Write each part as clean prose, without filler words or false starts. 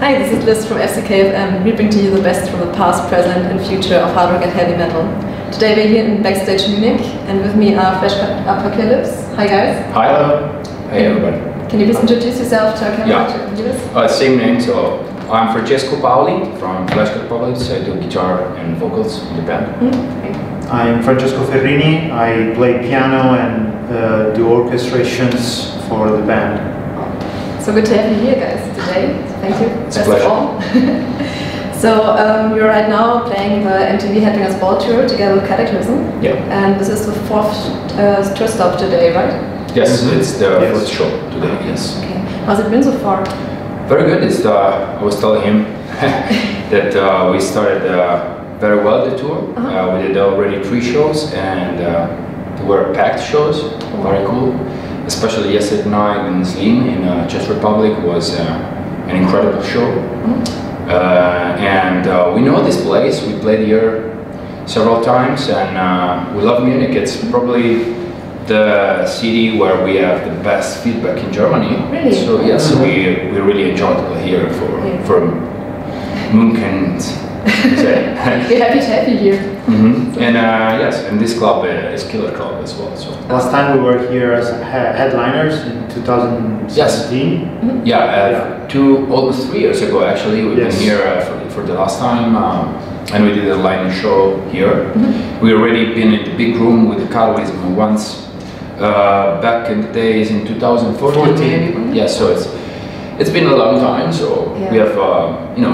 Hi, this is Liz from FCK.FM. We bring to you the best from the past, present and future of hard rock and heavy metal. Today we're here in Backstage Munich, and with me are Fleshgod Apokalypse. Hi guys. Hi. Hello. Hey everybody. Can you please introduce yourself to our camera? Yeah. Same name, so I'm Francesco Paoli from Fleshgod Apokalypse. I do guitar and vocals in the band. I'm Francesco Ferrini. I play piano and do orchestrations for the band. So good to have you here, guys, today. Thank you. It's a pleasure. So you're right now playing the MTV Headbangers Ball Tour together with Cataclysm. Yeah. And this is the fourth tour stop today, right? Yes, it's the first show today. Yes. Okay. How's it been so far? Very good. It's I was telling him that we started very well the tour. We did already 3 shows, and they were packed shows. Very cool. Especially yesterday night in Slim in Czech Republic was an incredible show. And we know this place. We played here several times, and we love Munich. It's probably the city where we have the best feedback in Germany. Really? So yes, we really enjoyed it here for Munich. We're happy to have you here. And yes, and this club is Killer Club as well. So last time we were here as headliners in 2017. Yes. Yeah, almost 3 years ago actually. We've been here for the last time, and we did a line show here. We already been in the big room with the Cataclysm once back in the days in 2014. Yeah, so it's been a long time, so we have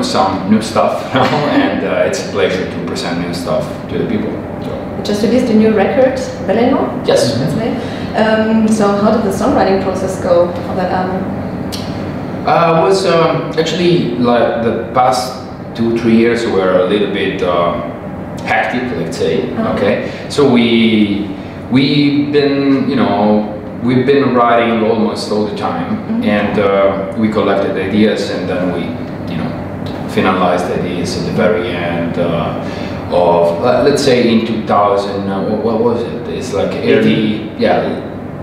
some new stuff now, and it's a pleasure to present new stuff to the people. So. You just released a new record, Veleno? Yes. So how did the songwriting process go for that album? It was actually like the past 2-3 years were a little bit hectic, let's say. Okay, so we've been writing almost all the time, and we collected ideas, and then we, finalized ideas at the very end of, let's say, in 2000. What was it? It's like early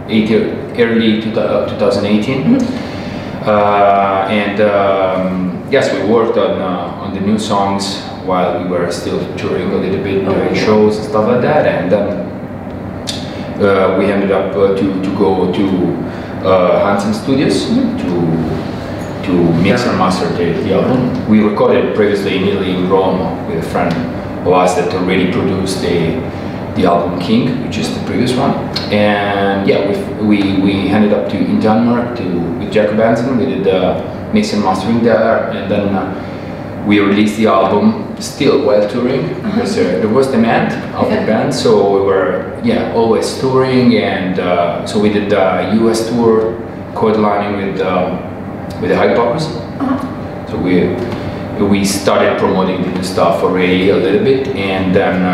2018. Yes, we worked on the new songs while we were still touring a little bit, doing shows and stuff like that, and then. We ended up to go to Hansen Studios to mix and master the album. We recorded previously in Italy, in Rome, with a friend of us that already produced the album King, which is the previous one. And yeah, we ended up in Denmark with Jacob Hansen. We did mix and mastering there, and then we released the album still while touring, because there was demand of the band, so we were always touring, and so we did a US tour co-headlining with the Hypocrisy. So we started promoting the new stuff already a little bit, and then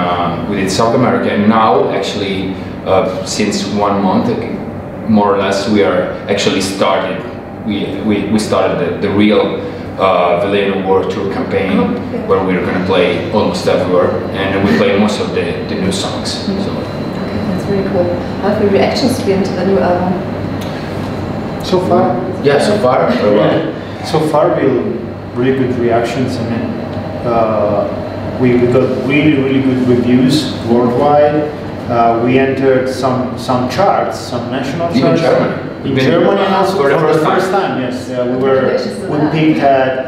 we did South America, and now actually since 1 month more or less we are actually started. We started the real Veleno World Tour campaign, where we're going to play almost everywhere, and we play most of the new songs. So. Okay, that's really cool. How have your reactions been to the new album? So far? Yeah, so far. Very well. So far, really good reactions. I mean, we got really good reviews worldwide. We entered some charts, some national charts. In Germany. In Germany also for the first time. Yes, we peaked at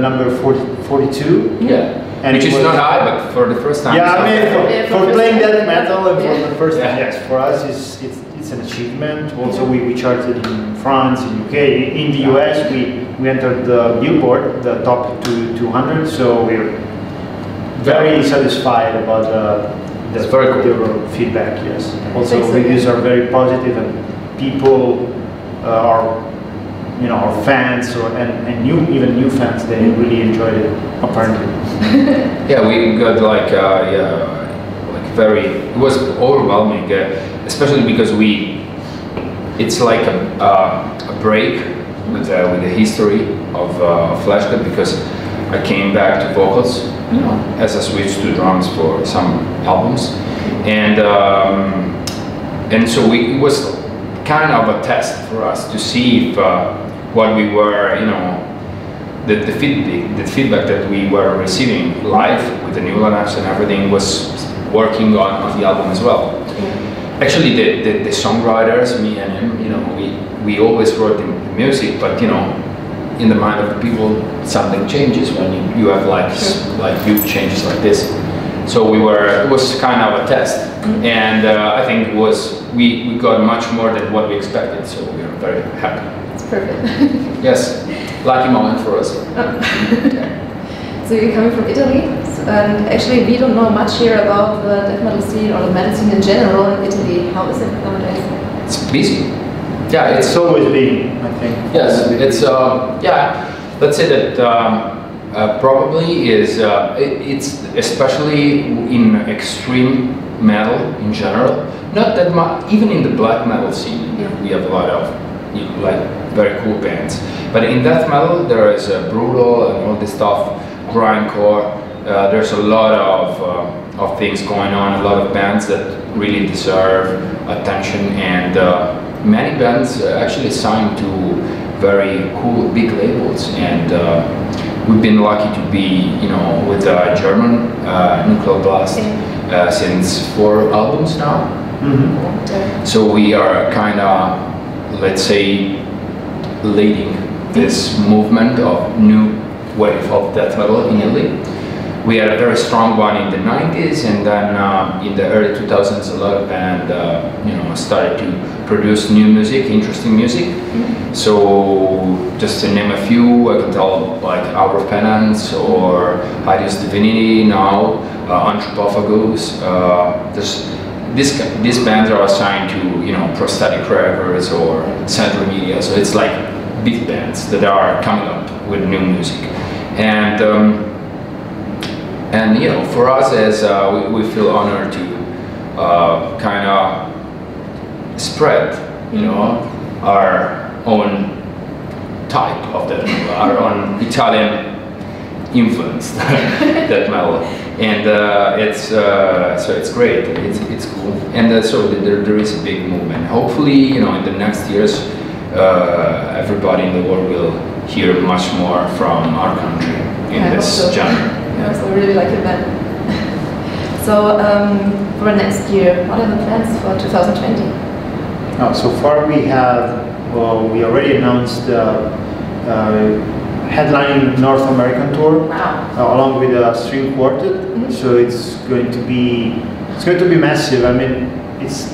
number 42. Yeah, and which is not high, but for the first time. Yeah, I mean for playing death metal and for the first time, yes, for us it's an achievement. Also, we charted in France, in UK, in the US. We entered the Billboard, the top 200. So we're very satisfied about the feedback. Yes, also reviews are very positive, and people are, our fans and even new fans, they really enjoyed it apparently. Yeah, we got it was overwhelming, especially because it's like a break with the history of Fleshgod, because I came back to vocals as I switched to drums for some albums, and so it was kind of a test for us to see if what we were, the feedback that we were receiving live with the new lineups and everything was working on the album as well. Actually, the songwriters, me and him, you know, we always wrote the music, but you know, in the mind of the people, something changes when you have like huge changes like this. So it was kind of a test, and I think we got much more than what we expected. So we are very happy. It's perfect. Yes, lucky moment for us. So you're coming from Italy, and actually we don't know much here about the death metal scene or the metal scene in general in Italy. How is it nowadays? It's busy. Yeah, it's always been, I think. Yes, it's yeah. Let's say that probably is it's especially in extreme metal in general. Not that much, even in the black metal scene, we have a lot of like very cool bands. But in death metal, there is brutal and all this stuff, grindcore. There's a lot of things going on. A lot of bands that really deserve attention, and many bands actually signed to very cool big labels. And we've been lucky to be, you know, with German Nuclear Blast since 4 albums now. So we are kind of, let's say, leading this movement of new wave of death metal in Italy. We had a very strong one in the 90s, and then in the early 2000s a lot of bands you know, started to produce new music, interesting music. So just to name a few, I can tell like Hour of Penance or Hideous Divinity now, Anthropophagus. These bands are assigned to, you know, Prosthetic Records or Central Media, so it's like big bands that are coming up with new music. And you know, for us as we feel honored to kind of spread, you know, our own type of death metal, our own Italian influence death metal, and so it's great. It's cool, and so there is a big movement. Hopefully, you know, in the next years, everybody in the world will hear much more from our country in this genre. Yeah, so I really like it then. So for next year, what are the plans for 2020? So far we have, we already announced headlining North American tour. Wow. Along with a string quartet. So it's going to be massive. I mean, it's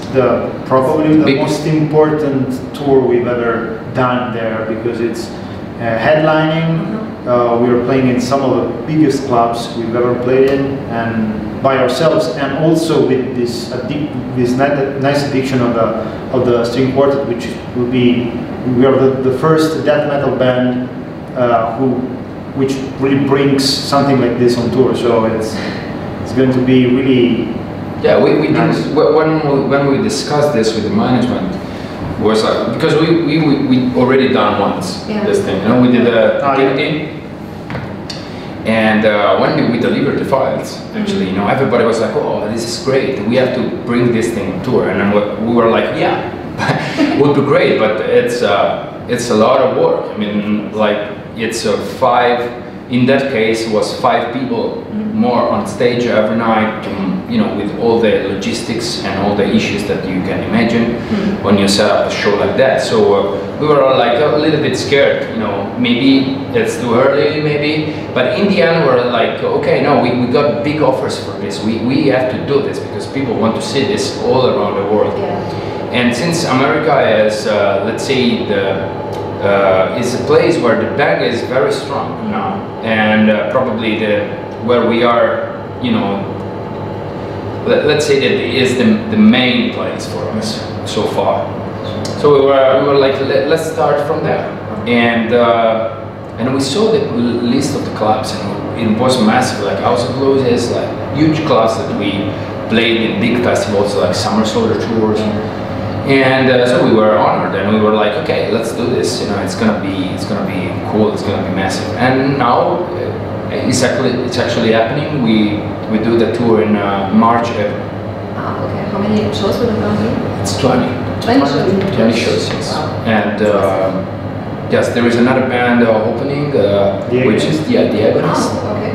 probably the most important tour we've ever done there, because it's headlining. We are playing in some of the biggest clubs we've ever played in, and by ourselves, and also with this nice addition of the string quartet, which will be, we are the first death metal band which really brings something like this on tour. So it's going to be really. Yeah, we nice. did, when we discussed this with the management, was like, because we already done once this thing, you know, we did a DVD, and when we delivered the files, actually, you know, everybody was like, oh, this is great, we have to bring this thing on tour, and then we were like, yeah, it would be great, but it's a lot of work. I mean, like, it's in that case, was 5 people more on stage every night, you know, with all the logistics and all the issues that you can imagine when you set up a show like that. So we were all like a little bit scared, you know, maybe it's too early, maybe. But in the end, we're like, okay, no, we got big offers for this. We have to do this because people want to see this all around the world. And since America is, let's say, is a place where the band is very strong now, and probably where we are, you know, let's say that it is the main place for us so far. So we were like, let's start from there, and we saw the list of the clubs, and it was massive. Like House of Blues is like huge clubs that we played in big festivals like Summer Soldier tours. And so we were honored, and we were like, okay, let's do this. You know, it's gonna be cool. It's gonna be massive. And now it's actually happening. We do the tour in March. Okay. How many shows will you do? It's 20. 20 shows. 20 shows, yes. Wow. And yes, there is another band opening, which is the Agonist. Oh, okay.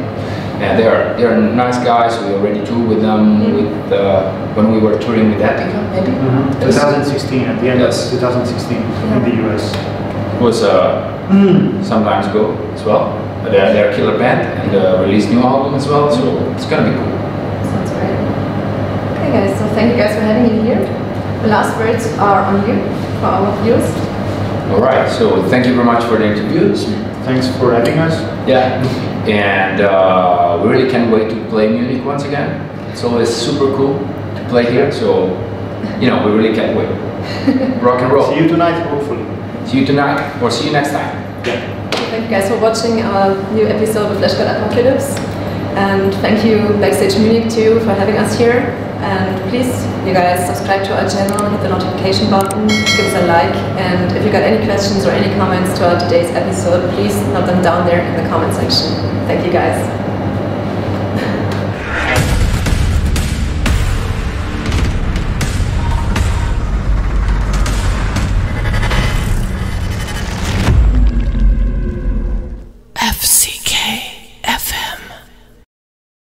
Yeah, they are nice guys. We already toured with them when we were touring with Attica, maybe. 2016, at the end of 2016 in the US. It was some time ago as well. But they're a killer band and released new album as well, so it's gonna be cool. Sounds great. Okay guys, so thank you guys for having me here. The last words are on you, for our viewers. Alright, so thank you very much for the interviews. Thanks for having us. Yeah, and we really can't wait to play Munich once again. It's always super cool to play here, so we really can't wait. Rock and roll. See you tonight, hopefully. See you tonight, or see you next time. Yeah. Thank you guys for watching our new episode of Fleshgod Apokalypse. And thank you Backstage Munich too for having us here. And please, you guys, subscribe to our channel, hit the notification button, give us a like. And if you got any questions or any comments to our today's episode, please note them down there in the comment section. Thank you guys.